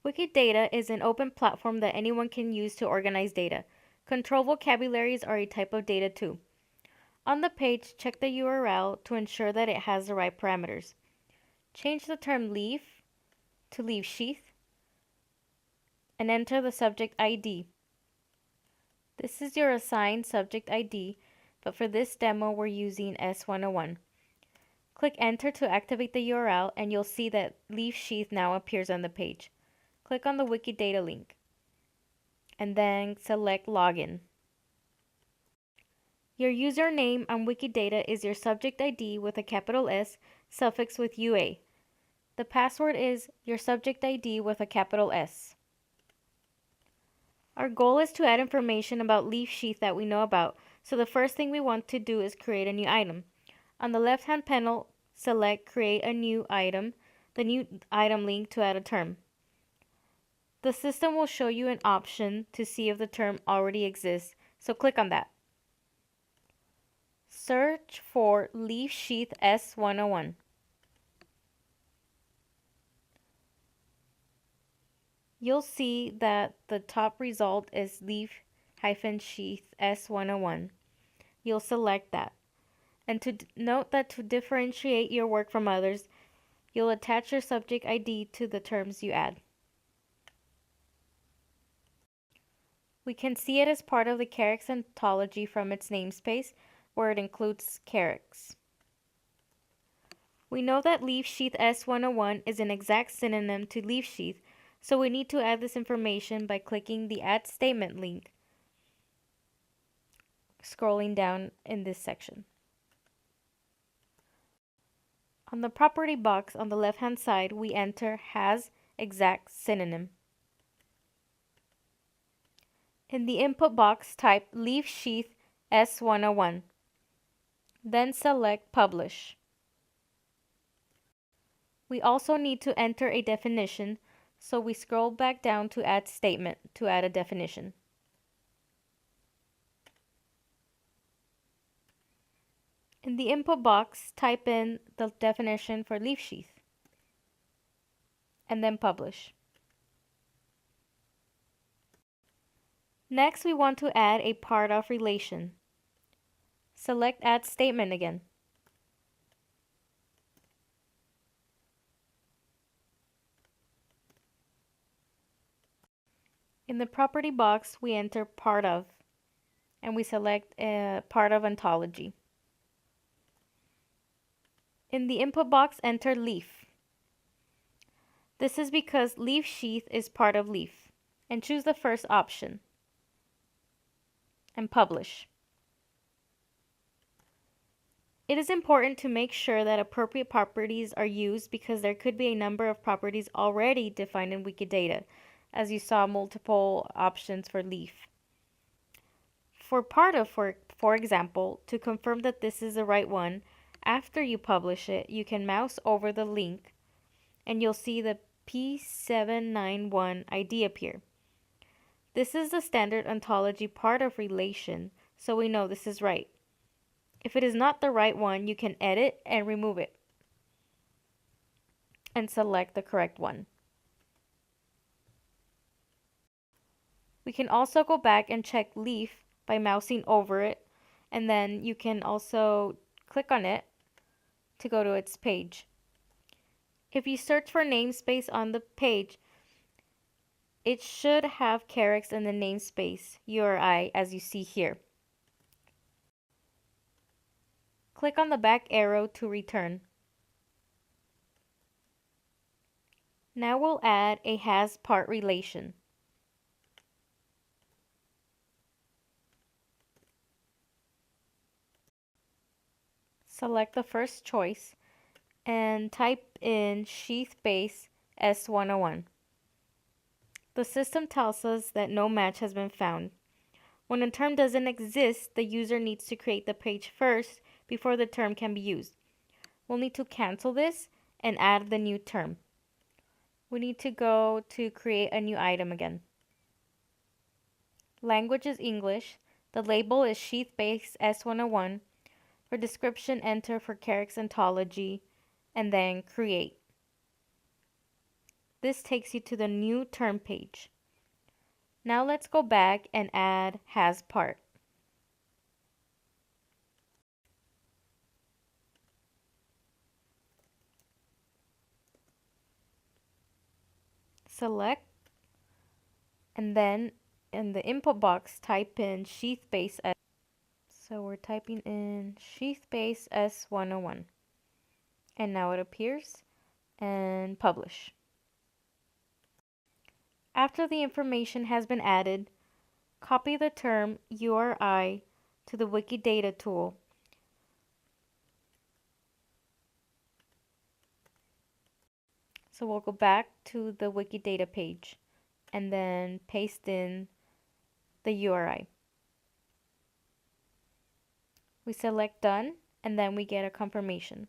Wiki Data is an open platform that anyone can use to organize data. Control vocabularies are a type of data too. On the page, check the URL to ensure that it has the right parameters. Change the term leaf to leaf sheath and enter the subject ID. This is your assigned subject ID, but for this demo we're using S101. Click enter to activate the URL and you'll see that leaf sheath now appears on the page. Click on the Wikidata link and then select login. Your username on Wikidata is your subject ID with a capital S suffixed with UA. The password is your subject ID with a capital S. Our goal is to add information about leaf sheath that we know about, so the first thing we want to do is create a new item. On the left-hand panel, select Create a New Item, the New Item link to add a term. The system will show you an option to see if the term already exists, so click on that. Search for Leaf Sheath S101. You'll see that the top result is leaf-sheath S101. You'll select that. And to note that to differentiate your work from others, you'll attach your subject ID to the terms you add. We can see it as part of the Carex ontology from its namespace, where it includes Carex. We know that leaf sheath S101 is an exact synonym to leaf sheath, so we need to add this information by clicking the Add Statement link, scrolling down in this section. On the property box on the left-hand side, we enter has exact synonym. In the input box, type leaf sheath S101. Then select Publish. We also need to enter a definition, so we scroll back down to Add Statement to add a definition. In the input box, type in the definition for leaf sheath and then publish. Next, we want to add a part of relation. Select Add Statement again. In the property box, we enter part of and we select part of ontology. In the input box, enter leaf. This is because leaf sheath is part of leaf, and choose the first option and publish. It is important to make sure that appropriate properties are used because there could be a number of properties already defined in Wikidata, as you saw multiple options for leaf. For part of, for example, to confirm that this is the right one, after you publish it, you can mouse over the link and you'll see the P791 ID appear. This is the standard ontology part of relation, so we know this is right. If it is not the right one, you can edit and remove it and select the correct one. We can also go back and check leaf by mousing over it, and then you can also click on it to go to its page. If you search for namespace on the page, it should have Carex in the namespace URI as you see here. Click on the back arrow to return. Now we'll add a has part relation. Select the first choice and type in sheath base S101. The system tells us that no match has been found. When a term doesn't exist, the user needs to create the page first before the term can be used. We'll need to cancel this and add the new term. We need to go to create a new item again. Language is English. The label is sheath base S101. For description, enter for Carex ontology and then create. This takes you to the new term page. Now let's go back and add has part. Select, and then in the input box type in sheath base S. So we're typing in sheath base S101. And now it appears, and publish. After the information has been added, copy the term URI to the Wiki Data tool. So we'll go back to the Wiki Data page and then paste in the URI. We select done, and then we get a confirmation.